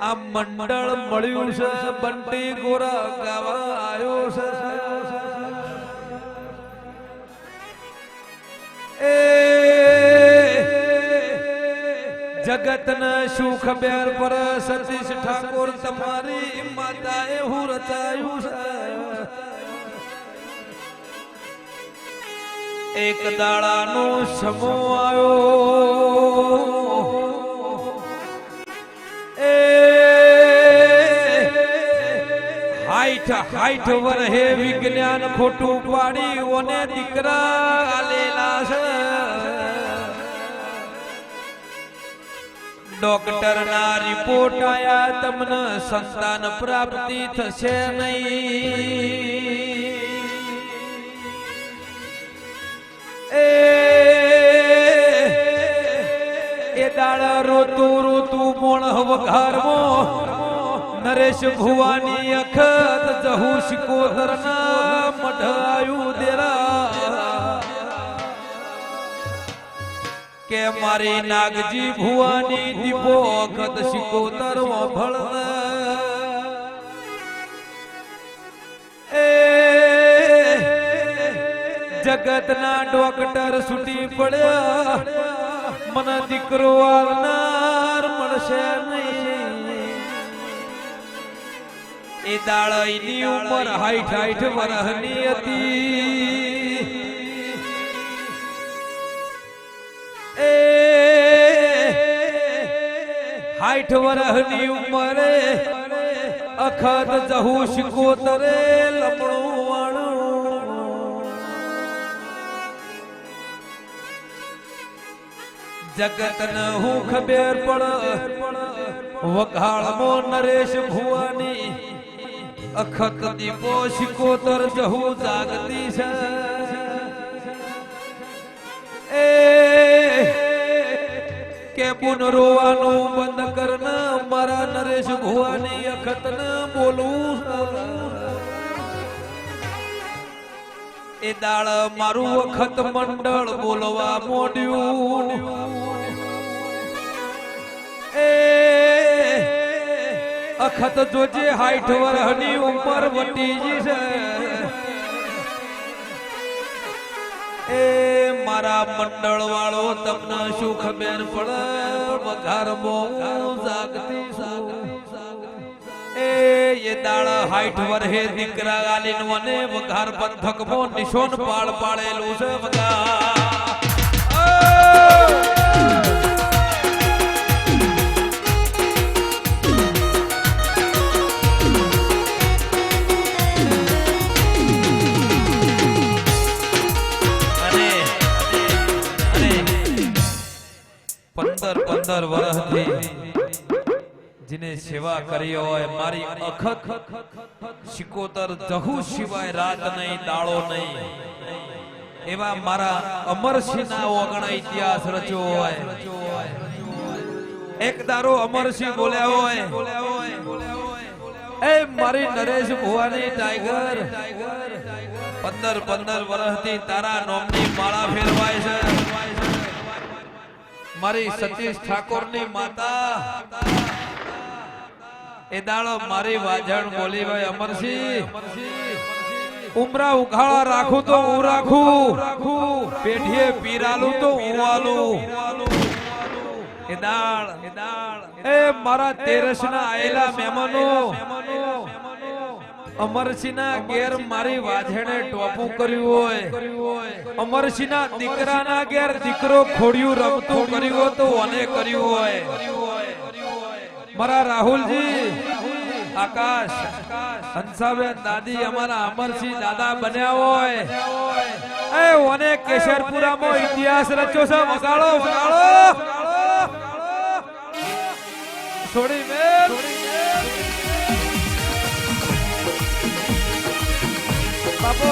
આ મંડળ મળ્યું છે બંટી ગોરા ગાવા આવ્યો છે એ જગતના સુખ બેર પર સતીશ ઠાકોર તમારી માતાએ હું રચાયું છે એક દાડાનો સમો આવ્યો એ હાઈઠ વરહે વિજ્ઞાન ખોટું પાડી ઓને દીકરા આલેલા છે ડોક્ટર ના રિપોર્ટ આયા તમને સંતાન પ્રાપ્તિ થશે નહીં એ દાડા રોતું રોતું મોણ વઘારમો નરેશ ભુવાની અખત જહુ શિકોતર ના મઢાયું દેરા કે મારી નાગજી ભુવાની દીપો અખત શિકોતર વભળ એ જગતના ડોક્ટર છૂટી પડ્યા મને દીકરો આવનાર મળશે નહીં એ દાડાની ઉંમર 60 વર્ષની હતી એ 60 વર્ષની ઉંમરે અખત જહુ શિકોતરે લમણું જગત ન હું ખબર પડ વઘાળમો નરેશ ભુવાની અખત દીપો શિકોતર જહુ જાગતી છે એ કે પુન રોવાનું બંધ કરના મારા નરેશ ભુવાની અખત ન બોલું એ દાળ મારું અખત મંડળ બોલવા મોડ્યું એ અખત જોજે 60 વર્ષની ઉંમર વટીજી છે એ મારા મંડળ વાળો તમને શું ખબર પડે વઘારમો જાગતી એ દાડા 60 વર્ષે દીકરા ગાલીન મને વઘાર પંથકમો નિશોન પાળ પાડેલું છે વઘાર પંદર વર્ષથી जिने सेवा करी होय मारी अखत शिकोतर जहू सिवाय रात नहीं दाड़ो नहीं एवा मारा अमरसिंह ना ओगण इतिहास रचो होय एक दारो अमरसिंह बोल्या होय ए मारी नरेश भुवानी टाइगर 15 વર્ષથી तारा नोमनी माळा फेरवाय छे मारी सतीश ठाकोर नी माता ए दाड़ो मारी वाजण बोली भाई अमरसिंह उमरा उघाड़ा राखू तो ऊ राखू पेठिए पीरालू तो ऊ आलू ए दाड़ ए मारा तेरसना आयला मेहमानो अमरसिंह ना घेर मारी वाजणे टोपू कर्યું होय अमरसिंह ना દીકરા ના ઘેર દીકરો ખોડિયું રમતું કર્યું હો તો ઓને કર્યું હોય मारा राहुल जी आकाश हंसाबेन दादी हमारा अमरसिंह दादा बन्या होय ए ओने केशरपुरा मो इतिहास रचो छे वगाड़ो छोड़ी मेल बाबो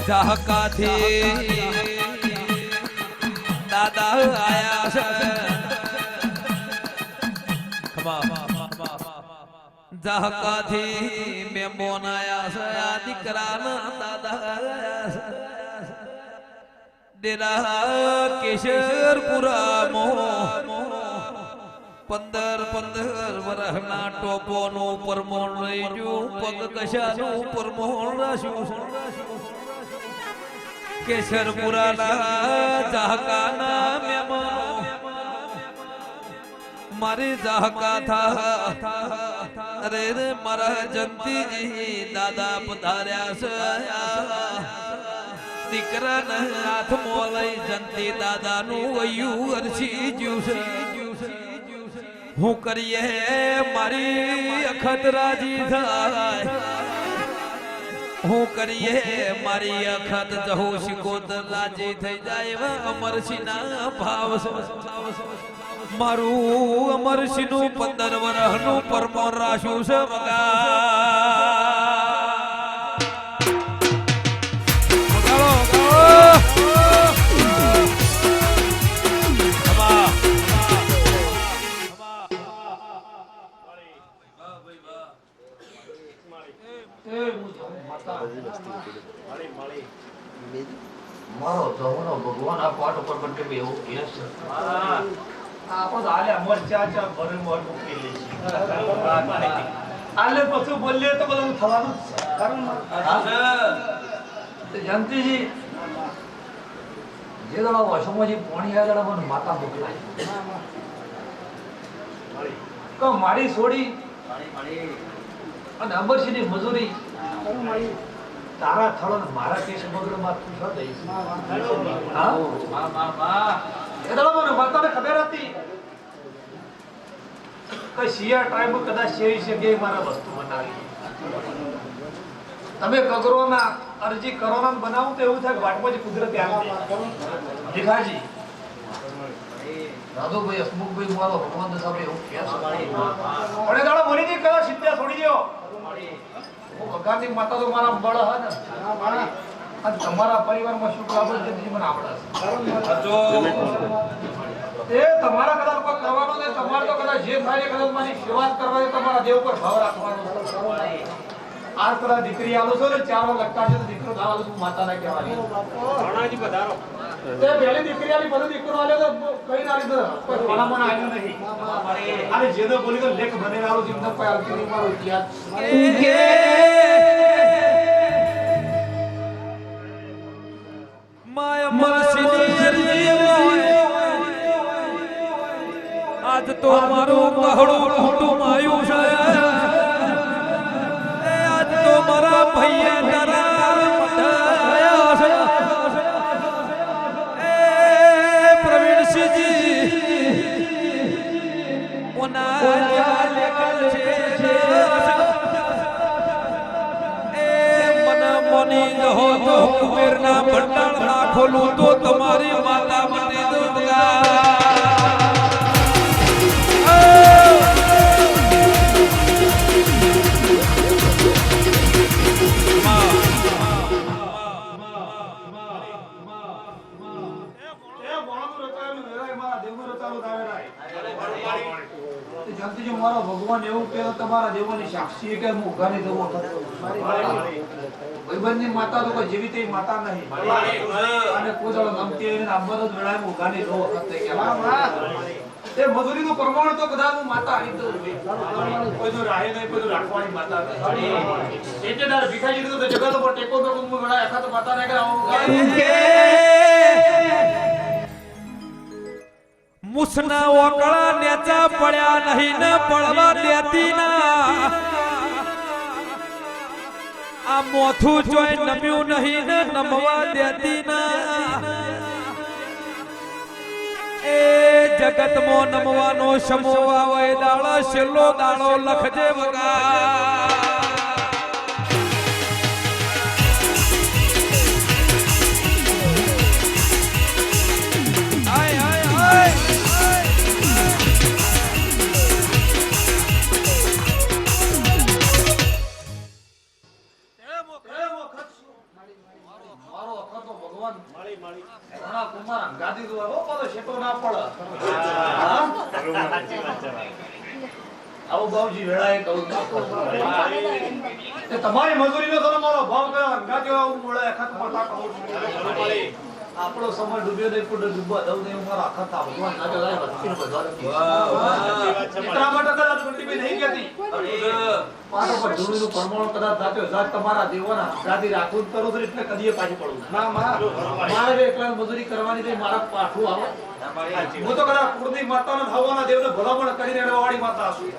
जहका थी दादा आया જાહકાથી મેમોન આયા છે આ દીકરાના દાદા ડેરા કેશરપુરા મો 15 વર્ષના ટોપોનું પરમોણ રહી ગયું પગ કશાનું પરમોણ રાશ્યું કેશરપુરાના જાહકાના મેમોન મારી જાહકા થા અરે રે મારા જંતીજી દાદા પધાર્યા છે દીકરાના હાથમાં લઈ જંતી દાદાનું વયું અરસી જ્યું છે હું કરીએ મારી અખત રાજી થાય હું કરીએ મારી અખત જહો શિકોતર રાજી થઈ જાય અમરસિંહના ભાવ મારું અમરસિંહનું 15 વર્ષનું પરમોર રાશું છે મારો જમનો ભગવાન આ પાટ ઉપર બંને એવું કે છે આપો આલે અમર ચાચા ભરે મોર મૂકી લે છે આલે પછી બોલે તો બધું થવાનું કારણ તે જંતીજી જે દળા વશમોજી પોણી આ દળા મને માતા મોકલાય કો મારી છોડી અને અમરસિંહની મજૂરી તારા થળો ને મારા કેસ બગડમાં તું શું દઈશ હા એ દળો મને માતાને ખબર હતી કે શિયા ટ્રાઇબ કદાચ શેરી શકે મારા વસ્તુ બનાવી તમે કગરોના અરજી કરોના બનાવો તો એવું થાય વાટમાં કુદરતી આવે ભીખાજી રાધુભાઈ હસમુખભાઈ મારો ભગવાન સાહેબ એવું કહે છે પણ એ દાડો મરી ગઈ કદાચ સિદ્ધા છોડી દો હું ભગવાનની માતા તો મારા બળ હા ને અને તમારા પરિવારમાં સુખ લાભ છે મને આવડે એ તમારા કદાચ કોઈ કરવાનો ને તમારે તો કદાચ જે થાય કદાચ મારી સેવા કરવાની તમારા દેવ પર ભાવ રાખવાનો આ કદાચ દીકરી આલો છો ને ચારો લગતા છે તો દીકરો દાવા હું માતાને કહેવાની ઘણાજી પધારો તે પહેલી દીકરી આલી બધું દીકરો આલ્યો તો કઈ નારી તો કોઈ ભલામણ આવ્યો નહીં અરે જે તો બોલી તો લેખ બને આલો જીવન કોઈ આલતી નહીં મારો ઇતિહાસ માય મરસીની અરજી આજ તો મારું બહડું કુટુંબ આવ્યું છે આજ તો મારા ભૈયા તારા મટાયા છે એ પ્રવીણસિંહજી ઓના લેખલ છે એ મન મોની જહો તો કુબેરના ભંડાર ના ખોલું તો તમારી માતા મટી દુર્ગા મારો ભગવાન એવું કે તમારા દેવોની સાક્ષી કે હું ઉઘાની દેવો ભાઈબંધની માતા તો કોઈ જીવિત માતા નહીં અને કોઈ નમતી એને આંબર જ વેળાએ ઉઘાની દેવો કરતે કે તે મજૂરીનું પ્રમાણ તો કદાચ હું માતા આવી દઉં કોઈ તો રાહે નહીં કોઈ તો રાખવાની માતા નહીં એટલે દાર ભીખાજી તો જગત પર ટેકો તો હું વેળા એકા તો માતા ને કે આવું મુસના ઓકળા નેચા પડ્યા નહીં ને પડવા દેતી ના આ મોથું જોઈ નમ્યું નહીં ને નમવા દેતી ના એ જગતમાં નમવાનો સમોવા વય દાડો છેલ્લો દાડો લખજે વગા આવો બાવજી વેળાએ કહું તે તમારી મજૂરીનો તો મારો ભાવ કયો અંગાત્યો આવું મળે અખત માતા કહું આપણો સમય ડૂબ્યો ને પૂડો ડૂબવા દઉં ને મારા અખત આ ભગવાન નાજો જાય વચ્ચે એટલા માટે કદાચ કુંડીબી નહીં કહેતી પાછો પર ધૂળનું પરમાણુ કદાચ જાત્યો જાત તમારા દેવોના ગાદી રાખું કરું તો એટલે કદીએ પાછી પડું ના મારે એકલા મજૂરી કરવાની છે મારા પાછું આવે હું તો કદાચ કુળની માતાના થવાના દેવને ભલામણ કરીને એડવાવાળી માતા છું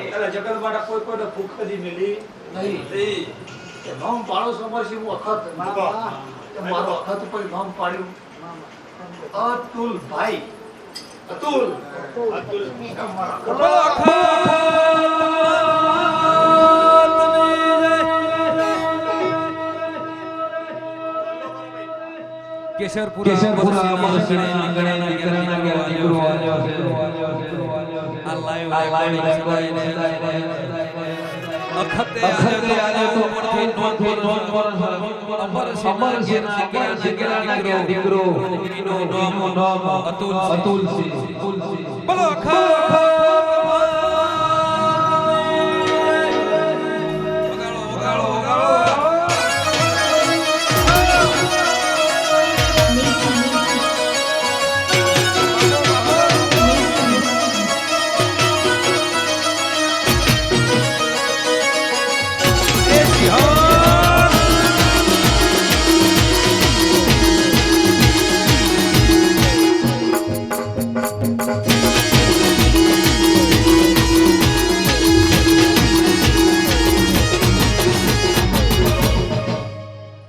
એટલે જગત માટે કોઈ કોઈને ભૂખ કદી મિલી નહીં નામ પાડો સમરસી હું અખત મારો અખત કોઈ નામ પાડ્યું અતુલ ભાઈ અતુલ કેશરપુરા ગણાના દીકરો આવ્યો છે આ લાઈવ અખતે આજે તો પરથી નોંધ અમર સમર દીકરો એનો નામ અતુલ છે બોલો અખત